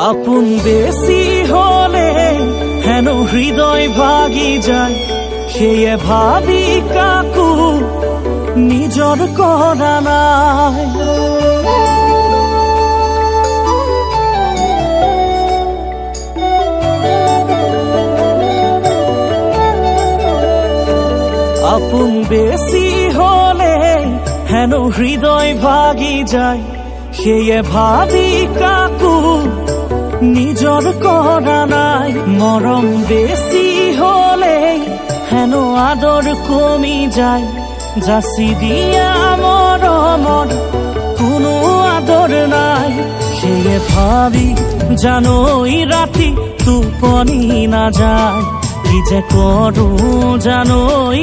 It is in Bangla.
আপন বেশি হলে হেন হৃদয় ভাগি যায়, সেয়ে ভাবি কাকু নিজর করা নাই। আপন বেশি হলে হেন হৃদয় ভাগি যায়, সেয়ে ভাবি কাকু নিজর করা নাই। মরম বেশি হলে হেন আদর কমি যায়, যাসি দিয়া মরমর কোনো আদর নাই। সেয়ে ভাবি জানোই রাতি তুপনি না যায়, কি যে করো জানোই।